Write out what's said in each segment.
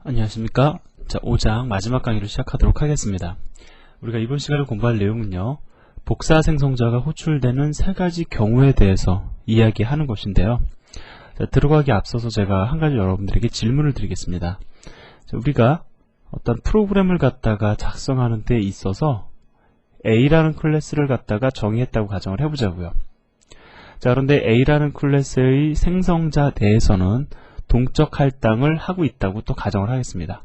안녕하십니까. 자, 5장 마지막 강의를 시작하도록 하겠습니다. 우리가 이번 시간에 공부할 내용은요, 복사 생성자가 호출되는 세 가지 경우에 대해서 이야기하는 것인데요. 자, 들어가기 앞서서 제가 한 가지 여러분들에게 질문을 드리겠습니다. 자, 우리가 어떤 프로그램을 갖다가 작성하는 데 있어서 A라는 클래스를 갖다가 정의했다고 가정을 해보자고요. 자, 그런데 A라는 클래스의 생성자 내에서는 동적 할당을 하고 있다고 또 가정을 하겠습니다.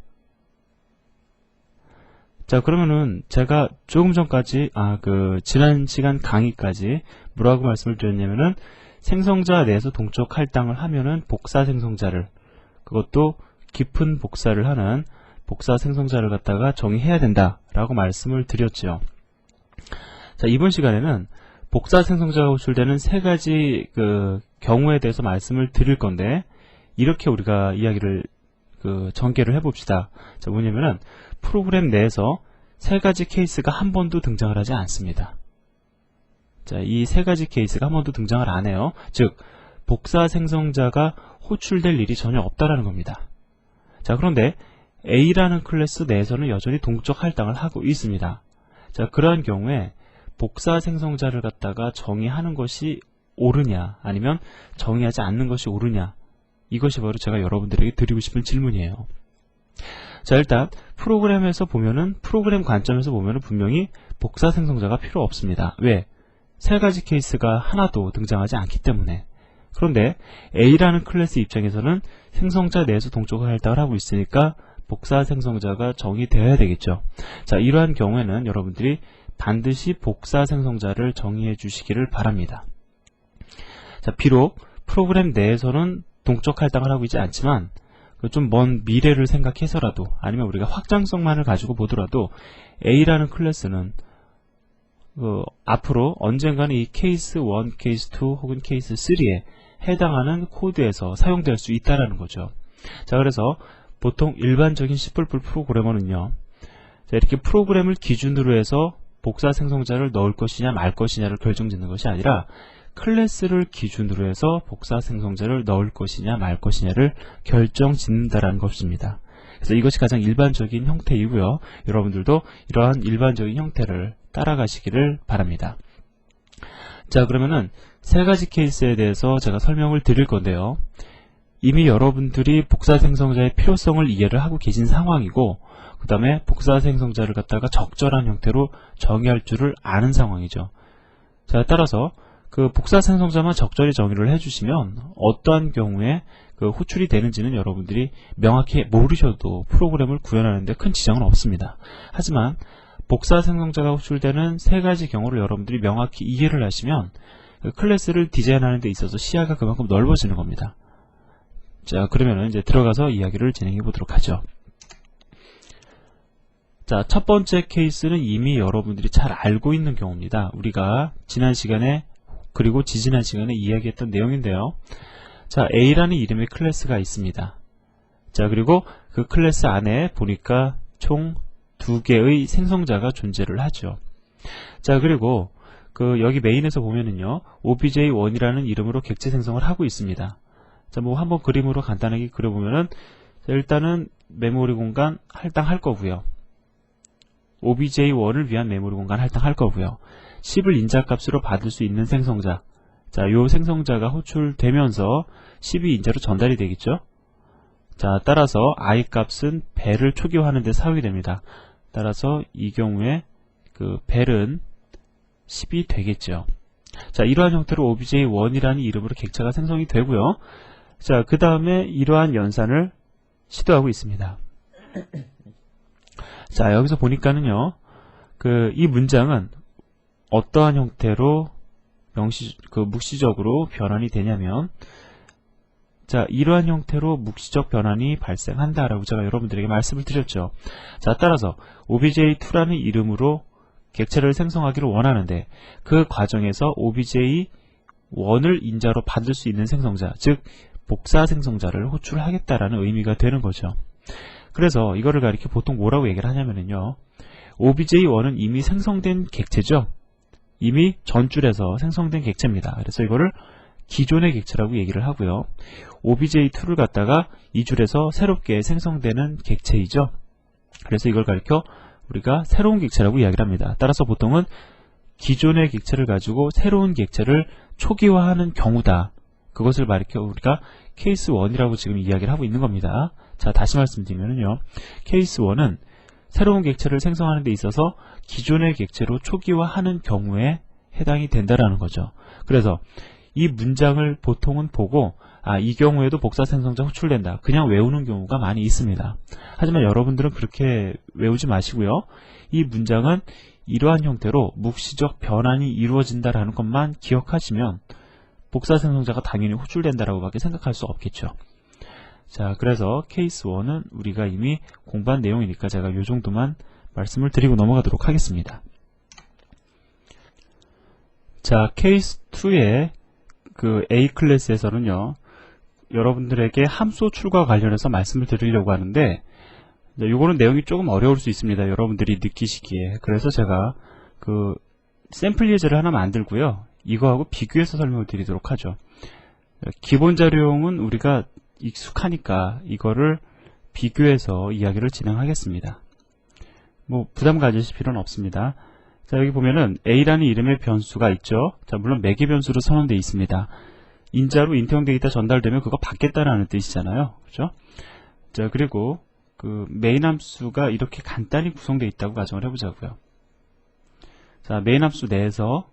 자, 그러면은 제가 조금 전까지 지난 시간 강의까지 뭐라고 말씀을 드렸냐면은 생성자 내에서 동적 할당을 하면은 복사 생성자를, 그것도 깊은 복사를 하는 복사 생성자를 갖다가 정의해야 된다라고 말씀을 드렸죠. 자, 이번 시간에는 복사 생성자가 호출되는 세 가지 경우에 대해서 말씀을 드릴 건데, 이렇게 우리가 이야기를 전개를 해봅시다. 자, 뭐냐면은 프로그램 내에서 세 가지 케이스가 한 번도 등장을 하지 않습니다. 자, 이 세 가지 케이스가 한 번도 등장을 안 해요. 즉, 복사 생성자가 호출될 일이 전혀 없다라는 겁니다. 자, 그런데 A라는 클래스 내에서는 여전히 동적 할당을 하고 있습니다. 자, 그러한 경우에 복사 생성자를 갖다가 정의하는 것이 옳으냐, 아니면 정의하지 않는 것이 옳으냐, 이것이 바로 제가 여러분들에게 드리고 싶은 질문이에요. 자, 일단 프로그램에서 보면은, 프로그램 관점에서 보면은 분명히 복사 생성자가 필요 없습니다. 왜? 세 가지 케이스가 하나도 등장하지 않기 때문에. 그런데 A라는 클래스 입장에서는 생성자 내에서 동적 할당을 하고 있으니까 복사 생성자가 정의되어야 되겠죠. 자, 이러한 경우에는 여러분들이 반드시 복사 생성자를 정의해 주시기를 바랍니다. 자, 비록 프로그램 내에서는 동적 할당을 하고 있지 않지만 좀 먼 미래를 생각해서라도, 아니면 우리가 확장성만을 가지고 보더라도 A라는 클래스는 앞으로 언젠가는 이 케이스 1, 케이스 2 혹은 케이스 3에 해당하는 코드에서 사용될 수 있다라는 거죠. 자, 그래서 보통 일반적인 C++ 프로그래머는요, 자, 이렇게 프로그램을 기준으로 해서 복사 생성자를 넣을 것이냐 말 것이냐를 결정짓는 것이 아니라 클래스를 기준으로 해서 복사 생성자를 넣을 것이냐 말 것이냐를 결정짓는다라는 것입니다. 그래서 이것이 가장 일반적인 형태이고요. 여러분들도 이러한 일반적인 형태를 따라가시기를 바랍니다. 자, 그러면은 세 가지 케이스에 대해서 제가 설명을 드릴 건데요. 이미 여러분들이 복사 생성자의 필요성을 이해를 하고 계신 상황이고, 그 다음에 복사 생성자를 갖다가 적절한 형태로 정의할 줄을 아는 상황이죠. 자, 따라서 복사 생성자만 적절히 정의를 해주시면 어떠한 경우에 호출이 되는지는 여러분들이 명확히 모르셔도 프로그램을 구현하는데 큰 지장은 없습니다. 하지만 복사 생성자가 호출되는 세 가지 경우를 여러분들이 명확히 이해를 하시면 클래스를 디자인하는 데 있어서 시야가 그만큼 넓어지는 겁니다. 자, 그러면은 이제 들어가서 이야기를 진행해 보도록 하죠. 자, 첫 번째 케이스는 이미 여러분들이 잘 알고 있는 경우입니다. 우리가 지난 시간에, 그리고 지지난 시간에 이야기했던 내용인데요. 자, A라는 이름의 클래스가 있습니다. 자, 그리고 그 클래스 안에 보니까 총 2개의 생성자가 존재를 하죠. 자, 그리고 여기 메인에서 보면은요, obj1이라는 이름으로 객체 생성을 하고 있습니다. 자, 뭐 한번 그림으로 간단하게 그려보면은, 자, 일단은 메모리 공간 할당할 거고요. obj1을 위한 메모리 공간 할당할 거고요. 10을 인자값으로 받을 수 있는 생성자. 자, 요 생성자가 호출되면서 10이 인자로 전달이 되겠죠. 자, 따라서 i 값은 벨을 초기화하는 데 사용이 됩니다. 따라서 이 경우에 벨은 10이 되겠죠. 자, 이러한 형태로 obj1이라는 이름으로 객체가 생성이 되고요. 자, 그 다음에 이러한 연산을 시도하고 있습니다. 자, 여기서 보니까는요, 이 문장은 어떠한 형태로 묵시적으로 변환이 되냐면, 자, 이러한 형태로 묵시적 변환이 발생한다라고 제가 여러분들에게 말씀을 드렸죠. 자, 따라서 obj2라는 이름으로 객체를 생성하기를 원하는데, 그 과정에서 obj1을 인자로 받을 수 있는 생성자, 즉 복사 생성자를 호출하겠다라는 의미가 되는 거죠. 그래서 이거를 가리켜 보통 뭐라고 얘기를 하냐면요, obj1은 이미 생성된 객체죠. 이미 전줄에서 생성된 객체입니다. 그래서 이거를 기존의 객체라고 얘기를 하고요. obj2를 갖다가 이 줄에서 새롭게 생성되는 객체이죠. 그래서 이걸 가리켜 우리가 새로운 객체라고 이야기를 합니다. 따라서 보통은 기존의 객체를 가지고 새로운 객체를 초기화하는 경우다. 그것을 가리켜 우리가 케이스 1이라고 지금 이야기를 하고 있는 겁니다. 자, 다시 말씀드리면요. 케이스 1은 새로운 객체를 생성하는 데 있어서 기존의 객체로 초기화하는 경우에 해당이 된다라는 거죠. 그래서 이 문장을 보통은 보고 이 경우에도 복사 생성자 호출된다. 그냥 외우는 경우가 많이 있습니다. 하지만 여러분들은 그렇게 외우지 마시고요. 이 문장은 이러한 형태로 묵시적 변환이 이루어진다라는 것만 기억하시면 복사 생성자가 당연히 호출된다라고 밖에 생각할 수 없겠죠. 자, 그래서 케이스 1은 우리가 이미 공부한 내용이니까 제가 이 정도만 말씀을 드리고 넘어가도록 하겠습니다. 자, 케이스 2의 그 A 클래스에서는요, 여러분들에게 함수 호출과 관련해서 말씀을 드리려고 하는데, 요거는 내용이 조금 어려울 수 있습니다. 여러분들이 느끼시기에. 그래서 제가 그 샘플 예제를 하나 만들고요. 이거하고 비교해서 설명을 드리도록 하죠. 기본 자료용은 우리가 익숙하니까 이거를 비교해서 이야기를 진행하겠습니다. 뭐 부담 가지실 필요는 없습니다. 자, 여기 보면은 A라는 이름의 변수가 있죠. 자, 물론 매개 변수로 선언되어 있습니다. 인자로 인터형 데이터 전달되면 그거 받겠다라는 뜻이잖아요. 그죠? 자, 그리고 그 메인 함수가 이렇게 간단히 구성되어 있다고 가정을 해보자고요. 자, 메인 함수 내에서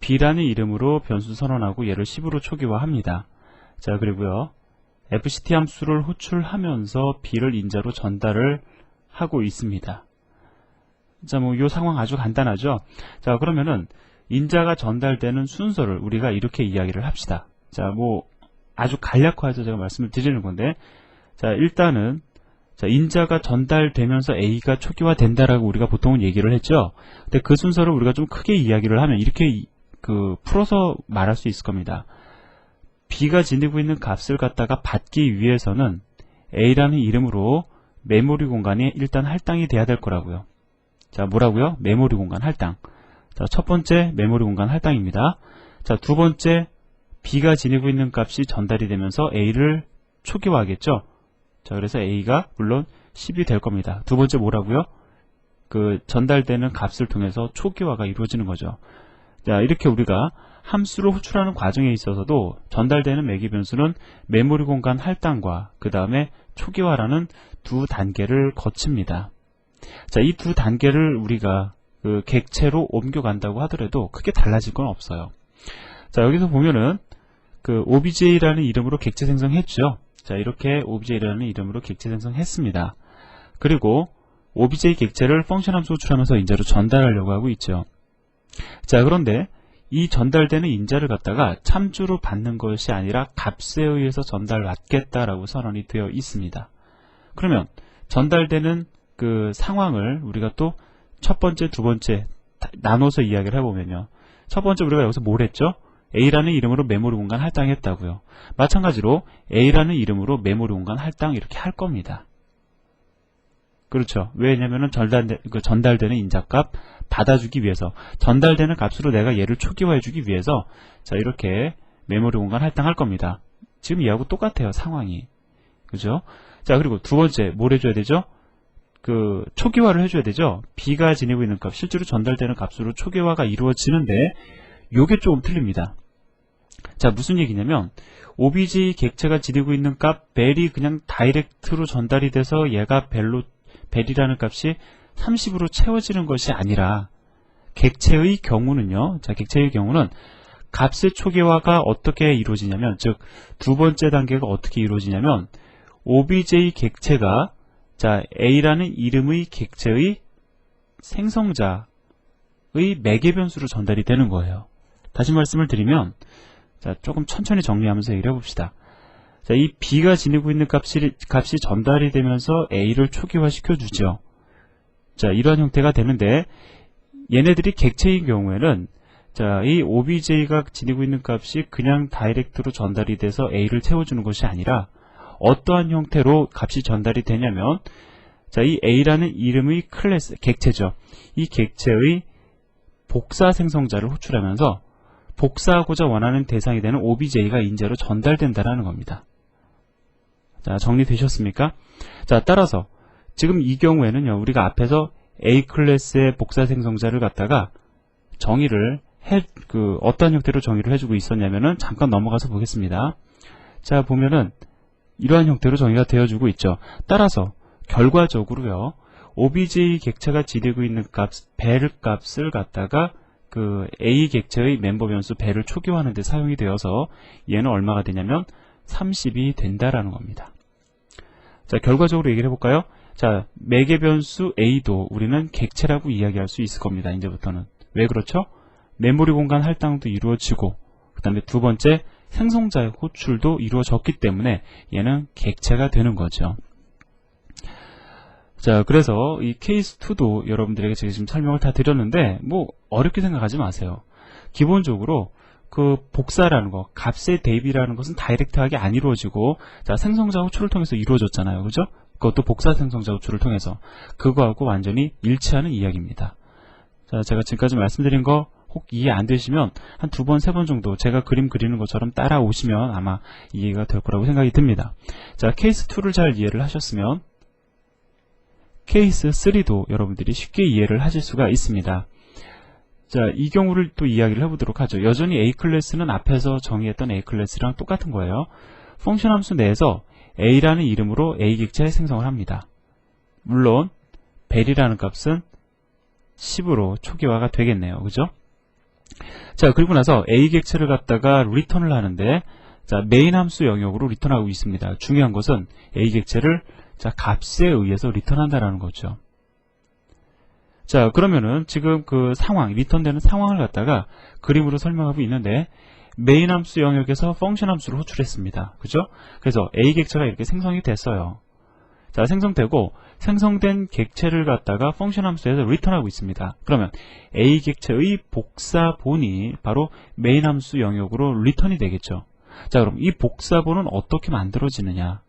B라는 이름으로 변수 선언하고 얘를 10으로 초기화합니다. 자, 그리고요. fct 함수를 호출하면서 B를 인자로 전달을 하고 있습니다. 자, 뭐 이 상황 아주 간단하죠. 자, 그러면은 인자가 전달되는 순서를 우리가 이렇게 이야기를 합시다. 자, 뭐 아주 간략화해서 제가 말씀을 드리는 건데, 자, 일단은 자, 인자가 전달되면서 A가 초기화된다라고 우리가 보통은 얘기를 했죠. 근데 그 순서를 우리가 좀 크게 이야기를 하면 이렇게 풀어서 말할 수 있을 겁니다. B가 지니고 있는 값을 갖다가 받기 위해서는 A라는 이름으로 메모리 공간이 일단 할당이 돼야 될 거라고요. 자, 뭐라고요? 메모리 공간 할당. 자, 첫 번째 메모리 공간 할당입니다. 자, 두 번째 B가 지니고 있는 값이 전달이 되면서 A를 초기화하겠죠. 자, 그래서 A가 물론 10이 될 겁니다. 두 번째 뭐라고요? 그 전달되는 값을 통해서 초기화가 이루어지는 거죠. 자, 이렇게 우리가 함수를 호출하는 과정에 있어서도 전달되는 매개 변수는 메모리 공간 할당과 그 다음에 초기화라는 두 단계를 거칩니다. 자, 이 두 단계를 우리가 그 객체로 옮겨간다고 하더라도 크게 달라질 건 없어요. 자, 여기서 보면은 그 obj라는 이름으로 객체 생성했죠. 자, 이렇게 obj라는 이름으로 객체 생성했습니다. 그리고 obj 객체를 펑션 함수 호출하면서 인자로 전달하려고 하고 있죠. 자, 그런데 이 전달되는 인자를 갖다가 참조로 받는 것이 아니라 값에 의해서 전달받겠다라고 선언이 되어 있습니다. 그러면 전달되는 그 상황을 우리가 또 첫 번째, 두 번째 나눠서 이야기를 해보면요. 첫 번째 우리가 여기서 뭘 했죠? A라는 이름으로 메모리 공간 할당했다고요. 마찬가지로 A라는 이름으로 메모리 공간 할당 이렇게 할 겁니다. 그렇죠. 왜냐면은 전달되는 인자값 받아주기 위해서, 전달되는 값으로 내가 얘를 초기화해주기 위해서, 자, 이렇게 메모리 공간 할당할 겁니다. 지금 얘하고 똑같아요, 상황이. 그죠? 자, 그리고 두 번째, 뭘 해줘야 되죠? 그, 초기화를 해줘야 되죠? B가 지니고 있는 값, 실제로 전달되는 값으로 초기화가 이루어지는데, 요게 조금 틀립니다. 자, 무슨 얘기냐면, obj 객체가 지니고 있는 값, 벨이 그냥 다이렉트로 전달이 돼서 얘가 벨이라는 값이 30으로 채워지는 것이 아니라, 객체의 경우는요, 자, 객체의 경우는 값의 초기화가 어떻게 이루어지냐면, 즉, 두 번째 단계가 어떻게 이루어지냐면, obj 객체가, 자, A라는 이름의 객체의 생성자의 매개 변수로 전달이 되는 거예요. 다시 말씀을 드리면, 자, 조금 천천히 정리하면서 얘기를 해봅시다. 자, 이 B가 지니고 있는 값이 전달이 되면서 A를 초기화시켜 주죠. 자, 이러한 형태가 되는데, 얘네들이 객체인 경우에는, 자, 이 obj가 지니고 있는 값이 그냥 다이렉트로 전달이 돼서 A를 채워주는 것이 아니라, 어떠한 형태로 값이 전달이 되냐면, 자, 이 A라는 이름의 클래스, 객체죠. 이 객체의 복사 생성자를 호출하면서 복사하고자 원하는 대상이 되는 OBJ가 인재로 전달된다라는 겁니다. 자, 정리되셨습니까? 자, 따라서 지금 이 경우에는요, 우리가 앞에서 A 클래스의 복사 생성자를 갖다가 정의를 어떤 형태로 정의를 해주고 있었냐면은 잠깐 넘어가서 보겠습니다. 자, 보면은 이러한 형태로 정의가 되어주고 있죠. 따라서 결과적으로요, OBJ 객체가 지니고 있는 값, 벨 값을 갖다가 그 A 객체의 멤버 변수 벨을 초기화하는 데 사용이 되어서 얘는 얼마가 되냐면 30이 된다라는 겁니다. 자, 결과적으로 얘기를 해볼까요? 자, 매개 변수 A도 우리는 객체라고 이야기할 수 있을 겁니다. 이제부터는. 왜 그렇죠? 메모리 공간 할당도 이루어지고, 그 다음에 두 번째, 생성자의 호출도 이루어졌기 때문에 얘는 객체가 되는 거죠. 자, 그래서 이 케이스 2도 여러분들에게 제가 지금 설명을 다 드렸는데, 뭐, 어렵게 생각하지 마세요. 기본적으로, 그 복사라는 거, 값의 대입이라는 것은 다이렉트하게 안 이루어지고, 자, 생성자 호출을 통해서 이루어졌잖아요. 그죠? 그것도 복사 생성자 호출을 통해서. 그거하고 완전히 일치하는 이야기입니다. 자, 제가 지금까지 말씀드린 거 혹 이해 안 되시면 한 2번, 3번 정도 제가 그림 그리는 것처럼 따라오시면 아마 이해가 될 거라고 생각이 듭니다. 자, 케이스 2를 잘 이해를 하셨으면 케이스 3도 여러분들이 쉽게 이해를 하실 수가 있습니다. 자, 이 경우를 또 이야기를 해보도록 하죠. 여전히 A 클래스는 앞에서 정의했던 A 클래스랑 똑같은 거예요. 펑션 함수 내에서 A라는 이름으로 A 객체 생성을 합니다. 물론 벨이라는 값은 10으로 초기화가 되겠네요. 그죠? 자, 그리고 나서 A 객체를 갖다가 리턴을 하는데, 자, 메인 함수 영역으로 리턴하고 있습니다. 중요한 것은 A 객체를 자, 값에 의해서 리턴한다라는 거죠. 자, 그러면은 지금 그 상황, 리턴되는 상황을 갖다가 그림으로 설명하고 있는데, 메인 함수 영역에서 펑션 함수를 호출했습니다. 그죠? 그래서 A 객체가 이렇게 생성이 됐어요. 자, 생성되고 생성된 객체를 갖다가 펑션 함수에서 리턴하고 있습니다. 그러면 A 객체의 복사본이 바로 메인 함수 영역으로 리턴이 되겠죠. 자, 그럼 이 복사본은 어떻게 만들어지느냐?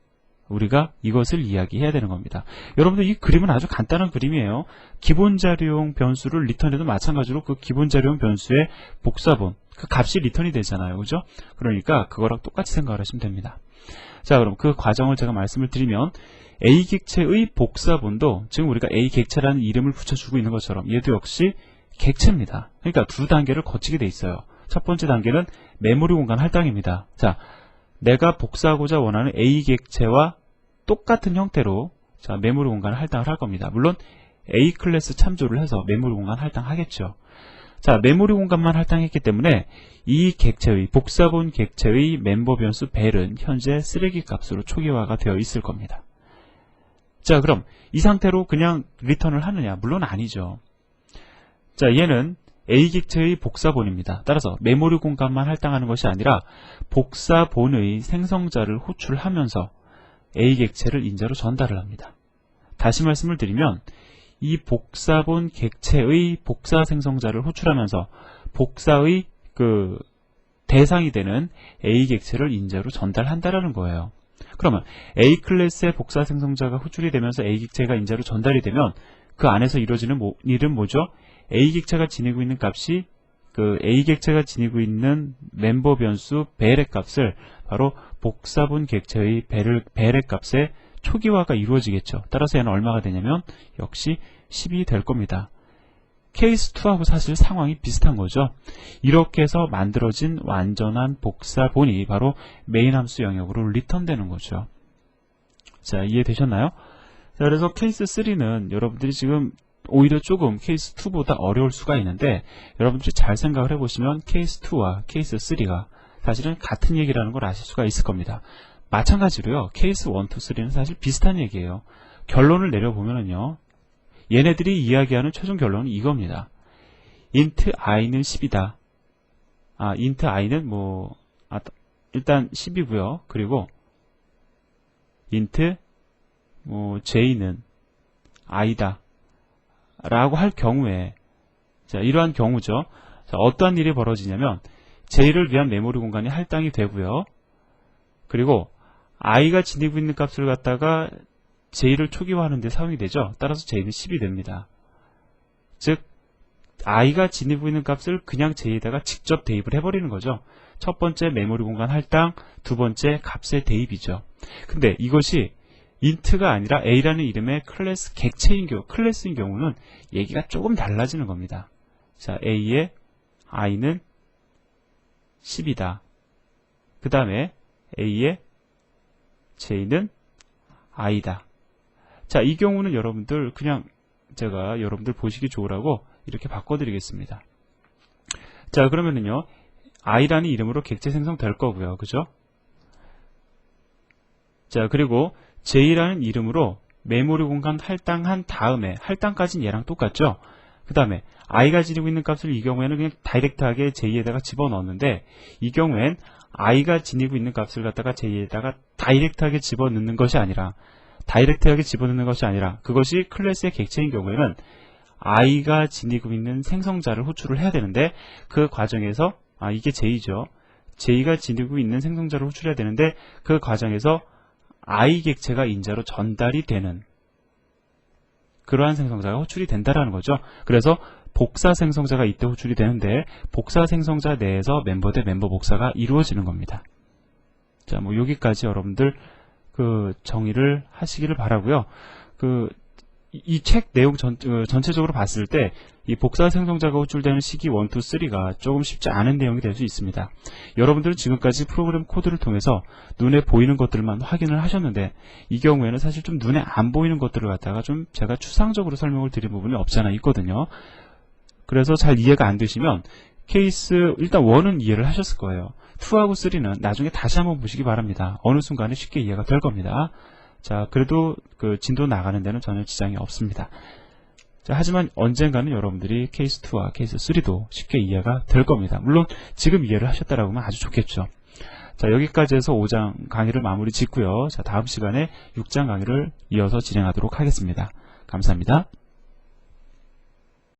우리가 이것을 이야기해야 되는 겁니다. 여러분들 이 그림은 아주 간단한 그림이에요. 기본 자료용 변수를 리턴해도 마찬가지로 그 기본 자료용 변수의 복사본, 그 값이 리턴이 되잖아요. 그죠? 그러니까 그거랑 똑같이 생각을 하시면 됩니다. 자, 그럼 그 과정을 제가 말씀을 드리면 A 객체의 복사본도 지금 우리가 A 객체라는 이름을 붙여주고 있는 것처럼 얘도 역시 객체입니다. 그러니까 두 단계를 거치게 돼 있어요. 첫 번째 단계는 메모리 공간 할당입니다. 자, 내가 복사하고자 원하는 A 객체와 똑같은 형태로 자, 메모리 공간을 할당을 할 겁니다. 물론 A 클래스 참조를 해서 메모리 공간 할당하겠죠. 자, 메모리 공간만 할당했기 때문에 이 객체의 복사본 객체의 멤버 변수 벨은 현재 쓰레기 값으로 초기화가 되어 있을 겁니다. 자, 그럼 이 상태로 그냥 리턴을 하느냐? 물론 아니죠. 자, 얘는 A 객체의 복사본입니다. 따라서 메모리 공간만 할당하는 것이 아니라 복사본의 생성자를 호출하면서 A 객체를 인자로 전달을 합니다. 다시 말씀을 드리면 이 복사본 객체의 복사 생성자를 호출하면서 복사의 그 대상이 되는 A 객체를 인자로 전달한다라는 거예요. 그러면 A 클래스의 복사 생성자가 호출이 되면서 A 객체가 인자로 전달이 되면 그 안에서 이루어지는 일은 뭐죠? A 객체가 지니고 있는 값이 그 A 객체가 지니고 있는 멤버 변수 벨의 값을 바로 복사본 객체의 벨의 값에 초기화가 이루어지겠죠. 따라서 얘는 얼마가 되냐면 역시 10이 될 겁니다. 케이스 2하고 사실 상황이 비슷한 거죠. 이렇게 해서 만들어진 완전한 복사본이 바로 메인 함수 영역으로 리턴되는 거죠. 자, 이해되셨나요? 자, 그래서 케이스 3는 여러분들이 지금 오히려 조금 케이스 2보다 어려울 수가 있는데 여러분들이 잘 생각을 해보시면 케이스 2와 케이스 3가 사실은 같은 얘기라는 걸 아실 수가 있을 겁니다. 마찬가지로요. 케이스 1, 2, 3는 사실 비슷한 얘기예요. 결론을 내려보면은요. 얘네들이 이야기하는 최종 결론은 이겁니다. int i는 10이다. int i는 일단 10이고요. 그리고 int j는 i다. 라고 할 경우에, 자, 이러한 경우죠. 자, 어떠한 일이 벌어지냐면, j를 위한 메모리 공간이 할당이 되고요. 그리고 i가 지니고 있는 값을 갖다가 j를 초기화하는 데 사용이 되죠. 따라서 j는 10이 됩니다. 즉 i가 지니고 있는 값을 그냥 j에다가 직접 대입을 해버리는 거죠. 첫 번째 메모리 공간 할당, 두 번째 값의 대입이죠. 근데 이것이 int가 아니라 a라는 이름의 클래스 객체인 경우, 클래스인 경우는 얘기가 조금 달라지는 겁니다. 자, a의 i는 10이다. 그 다음에 a의 j는 i다. 자, 이 경우는 여러분들 그냥 제가 여러분들 보시기 좋으라고 이렇게 바꿔드리겠습니다. 자, 그러면은요, i라는 이름으로 객체 생성될 거고요. 그죠? 자, 그리고 j라는 이름으로 메모리 공간 할당한 다음에, 할당까지는 얘랑 똑같죠? 그 다음에 i가 지니고 있는 값을 이 경우에는 그냥 다이렉트하게 j에다가 집어넣었는데, 이 경우엔 i가 지니고 있는 값을 갖다가 j에다가 다이렉트하게 집어넣는 것이 아니라, 그것이 클래스의 객체인 경우에는 i가 지니고 있는 생성자를 호출을 해야 되는데, 그 과정에서 이게 j죠. j가 지니고 있는 생성자를 호출해야 되는데, 그 과정에서 i 객체가 인자로 전달이 되는 그러한 생성자가 호출이 된다라는 거죠. 그래서 복사 생성자가 이때 호출이 되는데, 복사 생성자 내에서 멤버 대 멤버 복사가 이루어지는 겁니다. 자, 뭐 여기까지 여러분들 그 정의를 하시기를 바라고요. 이 책 내용 전체적으로 봤을 때 이 복사 생성자가 호출되는 시기 1, 2, 3가 조금 쉽지 않은 내용이 될 수 있습니다. 여러분들은 지금까지 프로그램 코드를 통해서 눈에 보이는 것들만 확인을 하셨는데, 이 경우에는 사실 좀 눈에 안 보이는 것들을 갖다가 좀 제가 추상적으로 설명을 드린 부분이 없지 않아 있거든요. 그래서 잘 이해가 안 되시면 케이스 일단 1은 이해를 하셨을 거예요. 2하고 3는 나중에 다시 한번 보시기 바랍니다. 어느 순간에 쉽게 이해가 될 겁니다. 자, 그래도 그 진도 나가는 데는 전혀 지장이 없습니다. 자, 하지만 언젠가는 여러분들이 케이스 2와 케이스 3도 쉽게 이해가 될 겁니다. 물론 지금 이해를 하셨다라고 하면 아주 좋겠죠. 자, 여기까지 해서 5장 강의를 마무리 짓고요. 자, 다음 시간에 6장 강의를 이어서 진행하도록 하겠습니다. 감사합니다.